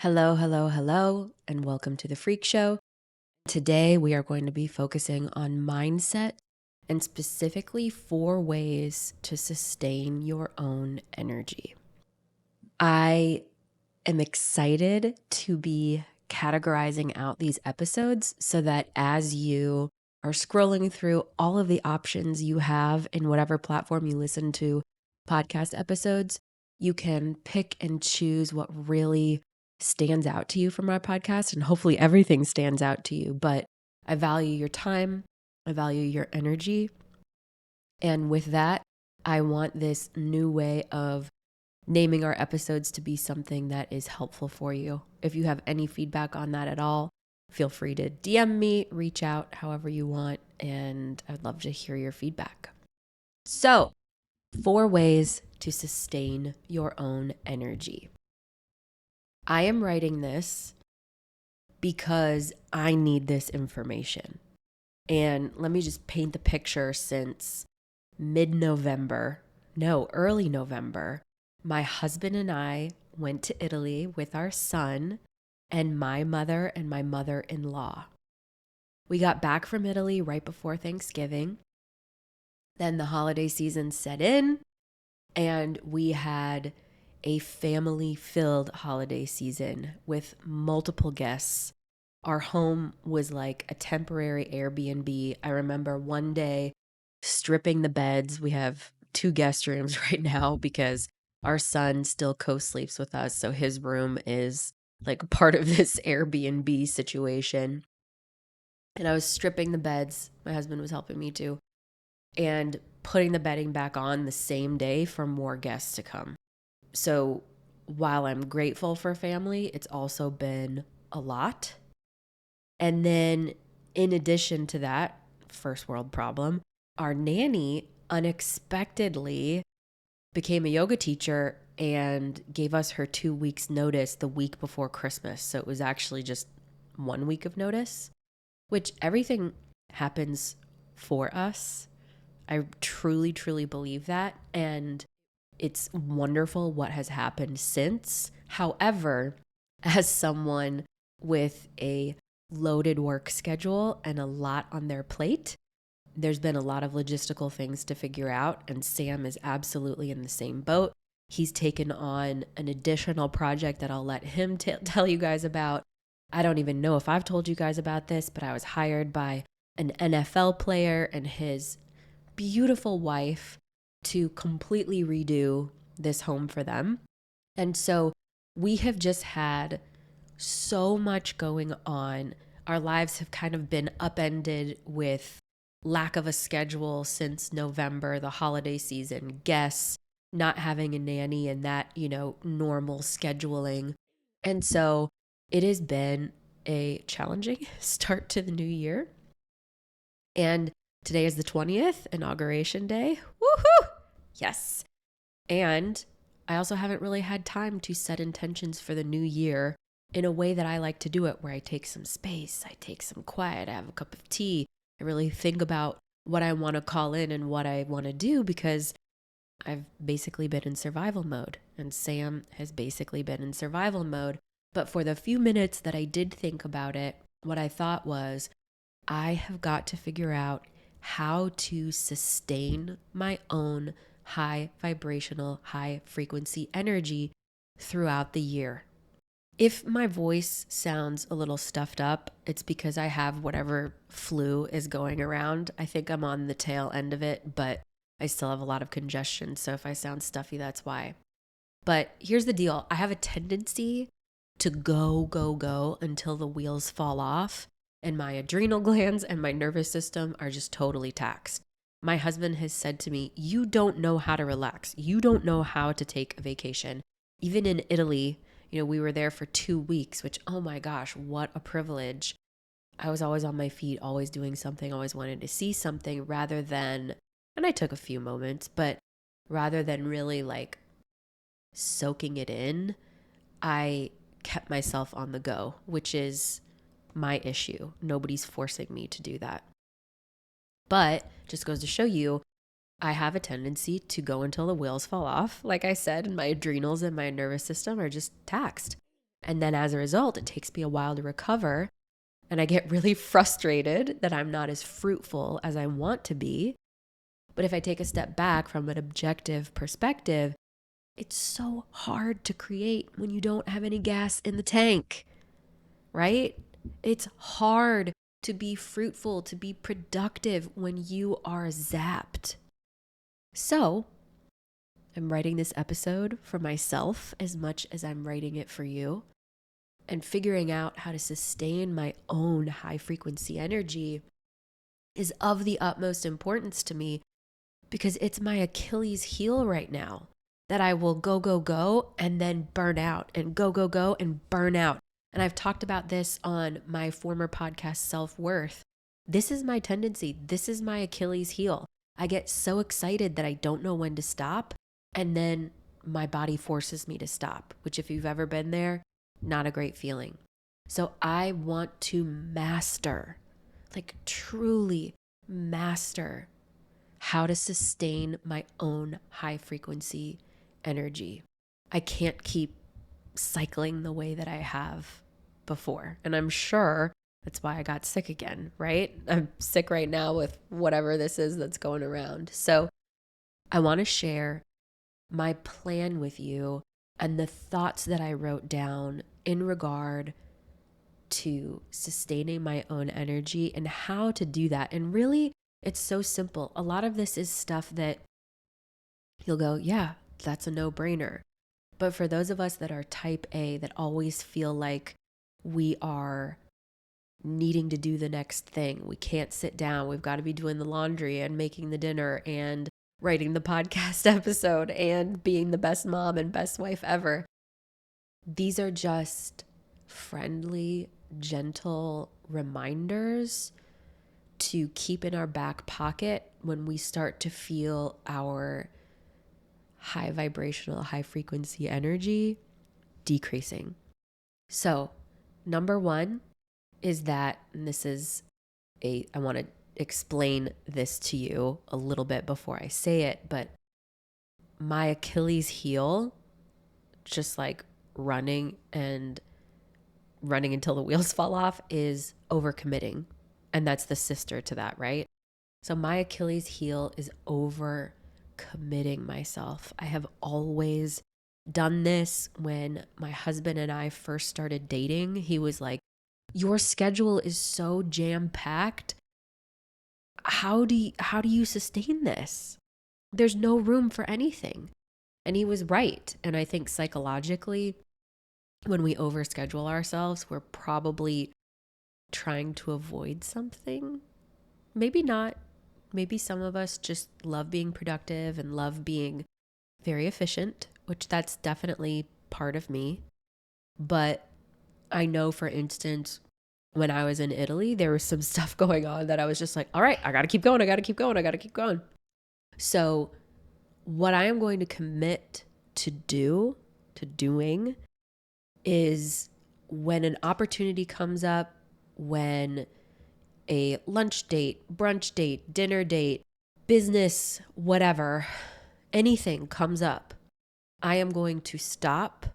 Hello, hello, hello, and welcome to the Freak Show. Today, we are going to be focusing on mindset and specifically 4 ways to sustain your own energy. I am excited to be categorizing out these episodes so that as you are scrolling through all of the options you have in whatever platform you listen to podcast episodes, you can pick and choose what really stands out to you from my podcast. And hopefully everything stands out to you. But I value your time, I value your energy. And with that, I want this new way of naming our episodes to be something that is helpful for you. If you have any feedback on that at all, feel free to DM me, reach out however you want, and I'd love to hear your feedback. So, 4 ways to sustain your own energy. I am writing this because I need this information. And let me just paint the picture. Since early November, my husband and I went to Italy with our son and my mother and my mother-in-law. We got back from Italy right before Thanksgiving. Then the holiday season set in, and we had a family-filled holiday season with multiple guests. Our home was like a temporary Airbnb. I remember one day stripping the beds. We have 2 guest rooms right now because our son still co-sleeps with us. So his room is like part of this Airbnb situation. And I was stripping the beds. My husband was helping me too. And putting the bedding back on the same day for more guests to come. So while I'm grateful for family, it's also been a lot. And then in addition to that, first world problem, our nanny unexpectedly became a yoga teacher and gave us her 2 weeks notice the week before Christmas. So it was actually just 1 week of notice, which everything happens for us. I truly, truly believe that. And it's wonderful what has happened since. However, as someone with a loaded work schedule and a lot on their plate, there's been a lot of logistical things to figure out, and Sam is absolutely in the same boat. He's taken on an additional project that I'll let him tell you guys about. I don't even know if I've told you guys about this, but I was hired by an NFL player and his beautiful wife to completely redo this home for them. And so we have just had so much going on. Our lives have kind of been upended with lack of a schedule since November, the holiday season, guests, not having a nanny, and that, normal scheduling. And so it has been a challenging start to the new year. And today is the 20th, Inauguration Day. Woohoo! Yes. And I also haven't really had time to set intentions for the new year in a way that I like to do it, where I take some space, I take some quiet, I have a cup of tea, I really think about what I want to call in and what I want to do, because I've basically been in survival mode and Sam has basically been in survival mode. But for the few minutes that I did think about it, what I thought was, I have got to figure out how to sustain my own high vibrational, high frequency energy throughout the year. If my voice sounds a little stuffed up, it's because I have whatever flu is going around. I think I'm on the tail end of it, but I still have a lot of congestion. So if I sound stuffy, that's why. But here's the deal. I have a tendency to go until the wheels fall off, and my adrenal glands and my nervous system are just totally taxed. My husband has said to me, you don't know how to relax. You don't know how to take a vacation. Even in Italy, we were there for 2 weeks, which, oh my gosh, what a privilege. I was always on my feet, always doing something, always wanted to see something, rather than, and I took a few moments, but rather than really like soaking it in, I kept myself on the go, which is my issue. Nobody's forcing me to do that. But just goes to show you, I have a tendency to go until the wheels fall off, like I said, and my adrenals and my nervous system are just taxed. And then as a result, it takes me a while to recover. And I get really frustrated that I'm not as fruitful as I want to be. But if I take a step back from an objective perspective, it's so hard to create when you don't have any gas in the tank, right? It's hard to be fruitful, to be productive when you are zapped. So I'm writing this episode for myself as much as I'm writing it for you, and figuring out how to sustain my own high frequency energy is of the utmost importance to me, because it's my Achilles heel right now, that I will go, and then burn out, and go, and burn out. And I've talked about this on my former podcast, Self-Worth. This is my tendency. This is my Achilles heel. I get so excited that I don't know when to stop, and then my body forces me to stop, which, if you've ever been there, not a great feeling. So I want to master, like truly master, how to sustain my own high frequency energy. I can't keep cycling the way that I have before. And I'm sure that's why I got sick again, right? I'm sick right now with whatever this is that's going around. So I want to share my plan with you and the thoughts that I wrote down in regard to sustaining my own energy and how to do that. And really, it's so simple. A lot of this is stuff that you'll go, yeah, that's a no-brainer. But for those of us that are type A, that always feel like we are needing to do the next thing, we can't sit down, we've got to be doing the laundry and making the dinner and writing the podcast episode and being the best mom and best wife ever. These are just friendly, gentle reminders to keep in our back pocket when we start to feel our high vibrational, high frequency energy decreasing. So, number one is that, and this is I want to explain this to you a little bit before I say it, but my Achilles heel, just like running until the wheels fall off, is overcommitting. And that's the sister to that, right? So my Achilles heel is overcommitting myself. I have always done this. When my husband and I first started dating, he was like, your schedule is so jam-packed. How do you sustain this? There's no room for anything. And he was right. And I think psychologically, when we overschedule ourselves, we're probably trying to avoid something. Maybe not. Maybe some of us just love being productive and love being very efficient, which that's definitely part of me. But I know, for instance, when I was in Italy, there was some stuff going on that I was just like, all right, I got to keep going. So what I am going to commit to doing is, when an opportunity comes up, when a lunch date, brunch date, dinner date, business, whatever, anything comes up, I am going to stop,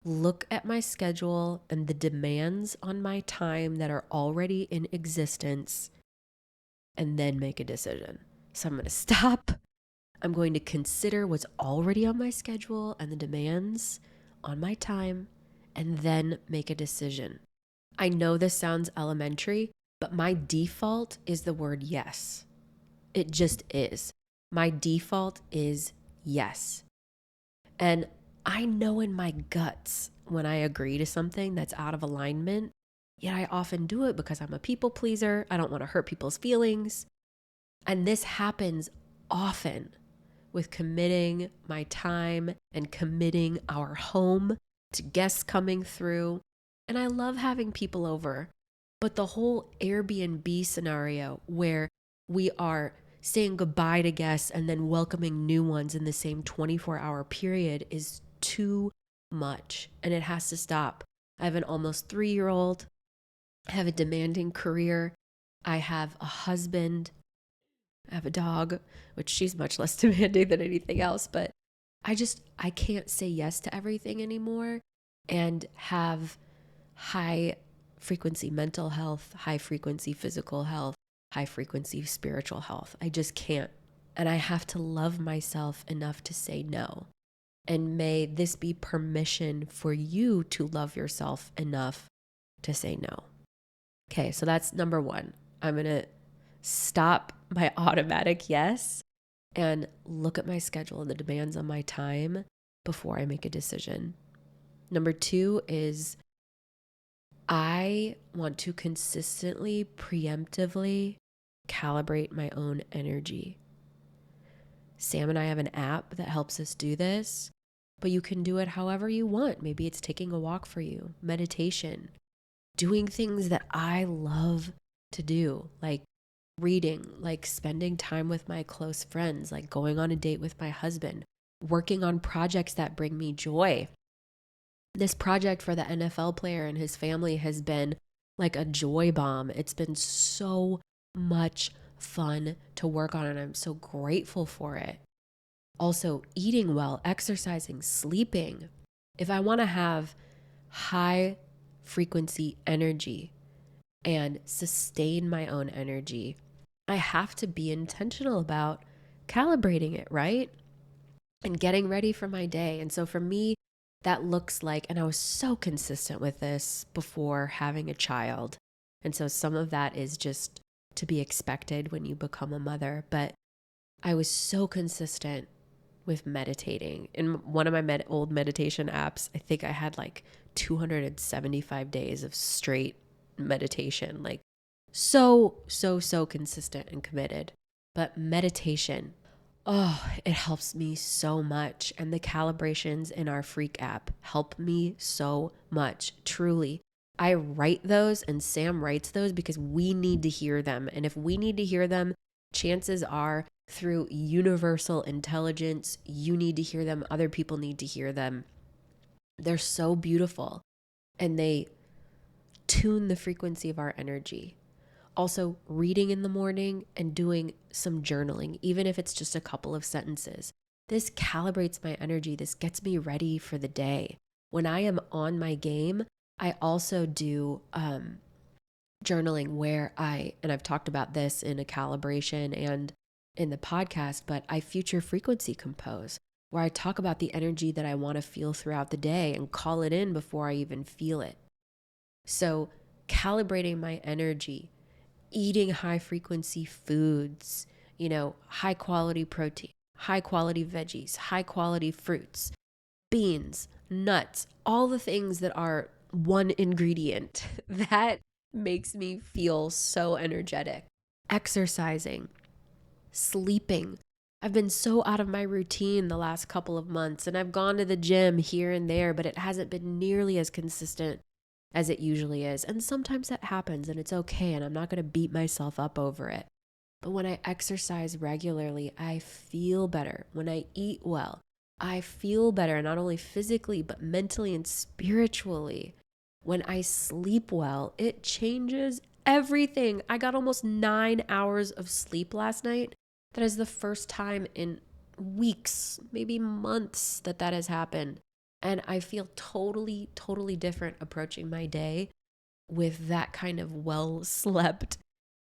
look at my schedule and the demands on my time that are already in existence, and then make a decision. So I'm going to stop. I'm going to consider what's already on my schedule and the demands on my time, and then make a decision. I know this sounds elementary, but my default is the word yes. It just is. My default is yes. And I know in my guts when I agree to something that's out of alignment, yet I often do it because I'm a people pleaser. I don't want to hurt people's feelings. And this happens often with committing my time and committing our home to guests coming through. And I love having people over, but the whole Airbnb scenario where we are saying goodbye to guests and then welcoming new ones in the same 24-hour period is too much, and it has to stop. I have an almost 3-year-old. I have a demanding career. I have a husband. I have a dog, which she's much less demanding than anything else, but I can't say yes to everything anymore. and have high frequency mental health, high frequency physical health, high frequency spiritual health. I just can't. And I have to love myself enough to say no. And may this be permission for you to love yourself enough to say no. Okay, so that's number one. I'm going to stop my automatic yes and look at my schedule and the demands on my time before I make a decision. Number two is I want to consistently, preemptively calibrate my own energy. Sam and I have an app that helps us do this, but you can do it however you want. Maybe it's taking a walk for you, meditation, doing things that I love to do, like reading, like spending time with my close friends, like going on a date with my husband, working on projects that bring me joy. This project for the NFL player and his family has been like a joy bomb. It's been so much fun to work on, and I'm so grateful for it. Also, eating well, exercising, sleeping. If I want to have high frequency energy and sustain my own energy, I have to be intentional about calibrating it, right? And getting ready for my day. And so for me, that looks like, and I was so consistent with this before having a child. And so some of that is just to be expected when you become a mother. But I was so consistent with meditating. In one of my old meditation apps, I think I had like 275 days of straight meditation, like so consistent and committed. But meditation, oh, it helps me so much. And the calibrations in our Freak app help me so much, truly. I write those and Sam writes those because we need to hear them. And if we need to hear them, chances are through universal intelligence, you need to hear them. Other people need to hear them. They're so beautiful and they tune the frequency of our energy. Also, reading in the morning and doing some journaling, even if it's just a couple of sentences. This calibrates my energy. This gets me ready for the day. When I am on my game, I also do journaling where and I've talked about this in a calibration and in the podcast, but I future frequency compose where I talk about the energy that I want to feel throughout the day and call it in before I even feel it. So calibrating my energy, eating high frequency foods, high quality protein, high quality veggies, high quality fruits, beans, nuts, all the things that are one ingredient that makes me feel so energetic. Exercising, sleeping. I've been so out of my routine the last couple of months, and I've gone to the gym here and there, but it hasn't been nearly as consistent as it usually is. And sometimes that happens and it's okay, and I'm not going to beat myself up over it. But when I exercise regularly, I feel better. When I eat well, I feel better, not only physically, but mentally and spiritually. When I sleep well, it changes everything. I got almost 9 hours of sleep last night. That is the first time in weeks, maybe months, that has happened. And I feel totally different approaching my day with that kind of well-slept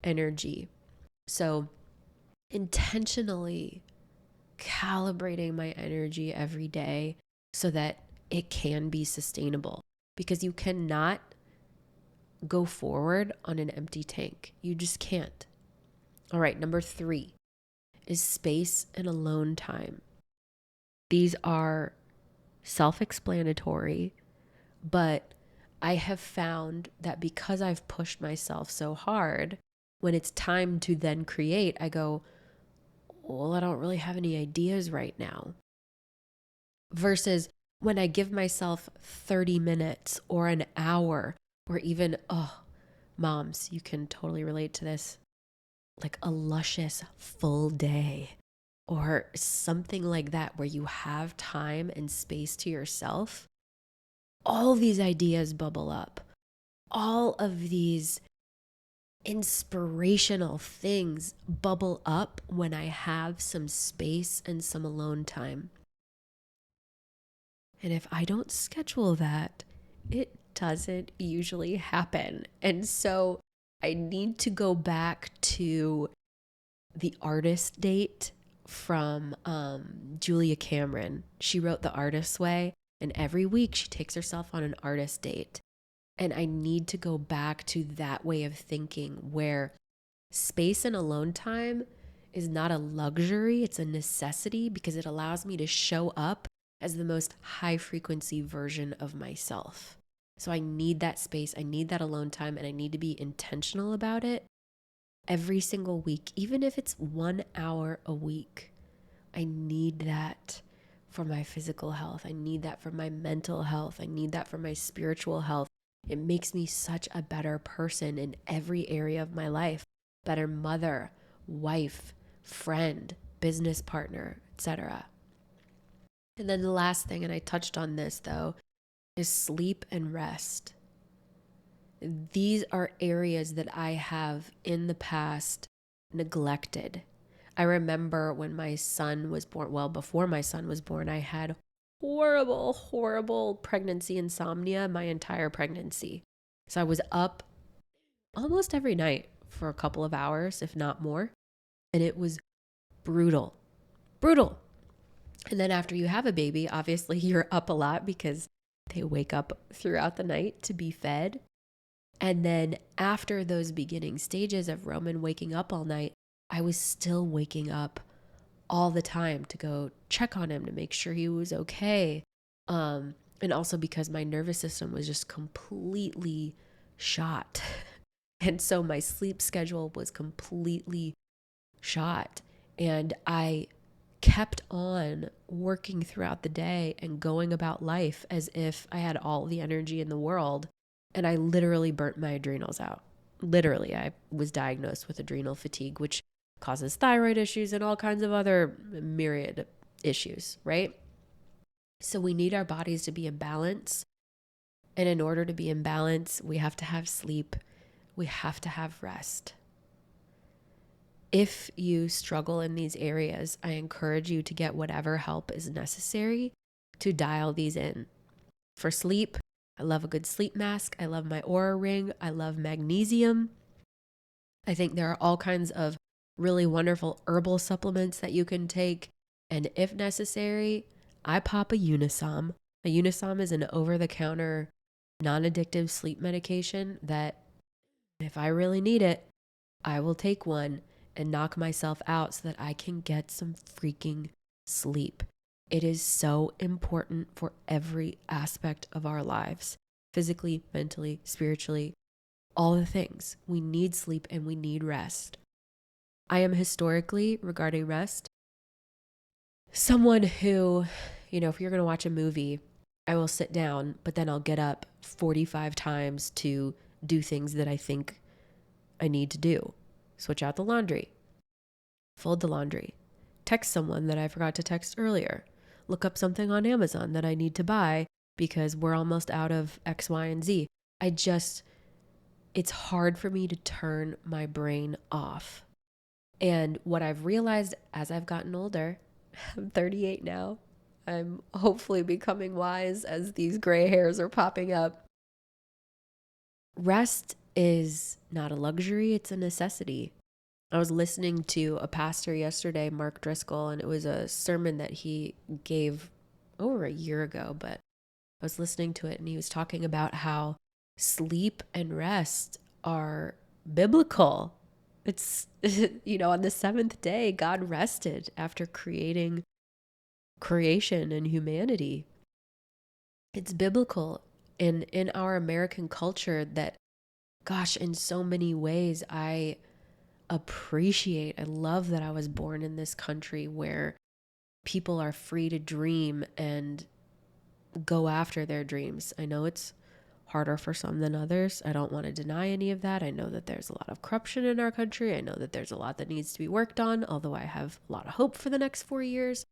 energy. So intentionally calibrating my energy every day so that it can be sustainable, because you cannot go forward on an empty tank. You just can't. All right, number 3 is space and alone time. These are self-explanatory, but I have found that because I've pushed myself so hard, when it's time to then create, I go, well, I don't really have any ideas right now. Versus when I give myself 30 minutes or an hour, or even, moms, you can totally relate to this, like a luscious full day or something like that where you have time and space to yourself. All these ideas bubble up. All of these inspirational things bubble up when I have some space and some alone time. And if I don't schedule that, it doesn't usually happen. And so I need to go back to the artist date from Julia Cameron. She wrote The Artist's Way, and every week she takes herself on an artist date. And I need to go back to that way of thinking where space and alone time is not a luxury, it's a necessity because it allows me to show up as the most high frequency version of myself. So I need that space, I need that alone time, and I need to be intentional about it every single week, even if it's 1 hour a week. I need that for my physical health. I need that for my mental health. I need that for my spiritual health. It makes me such a better person in every area of my life. Better mother, wife, friend, business partner, etc. And then the last thing, and I touched on this though, is sleep and rest. These are areas that I have in the past neglected. I remember when my son was born, well, before my son was born, I had horrible pregnancy insomnia my entire pregnancy. So I was up almost every night for a couple of hours, if not more. And it was brutal. And then after you have a baby, obviously you're up a lot because they wake up throughout the night to be fed. And then after those beginning stages of Roman waking up all night, I was still waking up all the time to go check on him to make sure he was okay. And also because my nervous system was just completely shot. And so my sleep schedule was completely shot. And I kept on working throughout the day and going about life as if I had all the energy in the world. And I literally burnt my adrenals out. Literally, I was diagnosed with adrenal fatigue, which causes thyroid issues and all kinds of other myriad issues, right? So we need our bodies to be in balance. And in order to be in balance, we have to have sleep. We have to have rest. If you struggle in these areas, I encourage you to get whatever help is necessary to dial these in. For sleep, I love a good sleep mask. I love my Aura ring. I love magnesium. I think there are all kinds of really wonderful herbal supplements that you can take. And if necessary, I pop a Unisom. A Unisom is an over-the-counter, non-addictive sleep medication that if I really need it, I will take one and knock myself out so that I can get some freaking sleep. It is so important for every aspect of our lives, physically, mentally, spiritually, all the things. We need sleep and we need rest. I am historically, regarding rest, someone who, if you're going to watch a movie, I will sit down, but then I'll get up 45 times to do things that I think I need to do. Switch out the laundry, fold the laundry, text someone that I forgot to text earlier, look up something on Amazon that I need to buy because we're almost out of X, Y, and Z. It's hard for me to turn my brain off. And what I've realized as I've gotten older, I'm 38 now, I'm hopefully becoming wise as these gray hairs are popping up. Rest is not a luxury, it's a necessity. I was listening to a pastor yesterday, Mark Driscoll, and it was a sermon that he gave over a year ago, but I was listening to it and he was talking about how sleep and rest are biblical. It's, on the seventh day, God rested after creating creation and humanity. It's biblical. And in our American culture that, gosh, in so many ways, I love that I was born in this country where people are free to dream and go after their dreams. I know it's harder for some than others. I don't want to deny any of that. I know that there's a lot of corruption in our country. I know that there's a lot that needs to be worked on, although I have a lot of hope for the next 4 years.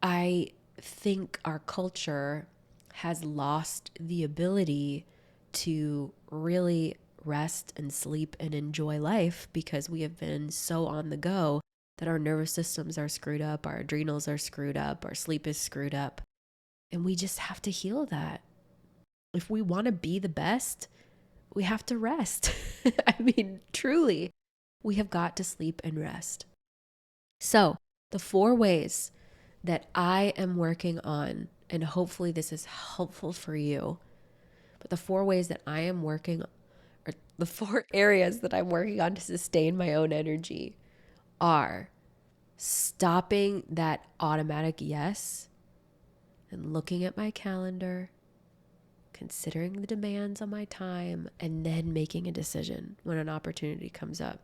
I think our culture has lost the ability to really rest and sleep and enjoy life because we have been so on the go that our nervous systems are screwed up, our adrenals are screwed up, our sleep is screwed up. And we just have to heal that. If we want to be the best, we have to rest. I mean, truly, we have got to sleep and rest. So the 4 ways that I am working on, and hopefully this is helpful for you, but the 4 ways that I am working, or the 4 areas that I'm working on to sustain my own energy are stopping that automatic yes and looking at my calendar, considering the demands on my time, and then making a decision when an opportunity comes up.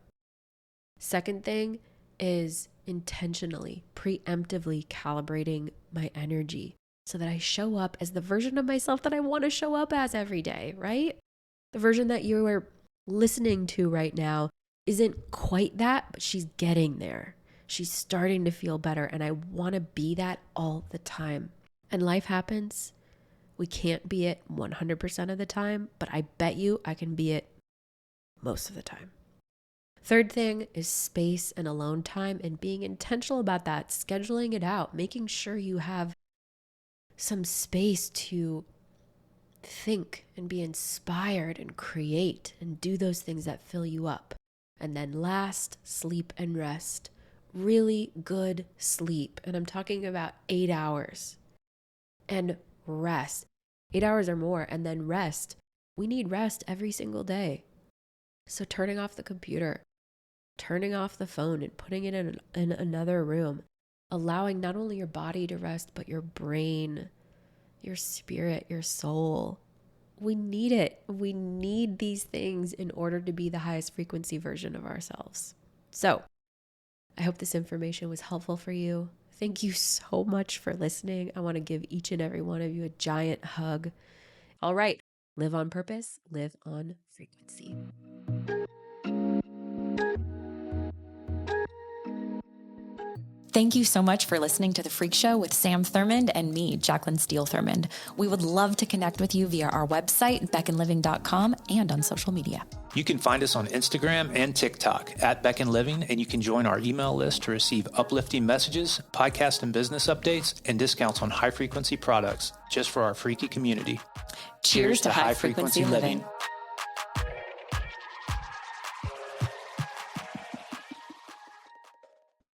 Second thing is intentionally, preemptively calibrating my energy so that I show up as the version of myself that I want to show up as every day, right? The version that you are listening to right now isn't quite that, but she's getting there. She's starting to feel better, and I want to be that all the time. And life happens. We can't be it 100% of the time, but I bet you I can be it most of the time. Third thing is space and alone time, and being intentional about that, scheduling it out, making sure you have some space to think and be inspired and create and do those things that fill you up. And then last, sleep and rest. Really good sleep. And I'm talking about 8 hours. And rest. 8 hours or more, and then rest. We need rest every single day. So turning off the computer, turning off the phone and putting it in another room, allowing not only your body to rest, but your brain, your spirit, your soul. We need it. We need these things in order to be the highest frequency version of ourselves. So I hope this information was helpful for you. Thank you so much for listening. I want to give each and every one of you a giant hug. All right. Live on purpose, live on frequency. Thank you so much for listening to The Freak Show with Sam Thurmond and me, Jaclyn Steele Thurmond. We would love to connect with you via our website, beckonliving.com, and on social media. You can find us on Instagram and TikTok at Beck and Living, and you can join our email list to receive uplifting messages, podcast and business updates, and discounts on high-frequency products just for our freaky community. Cheers to high-frequency living.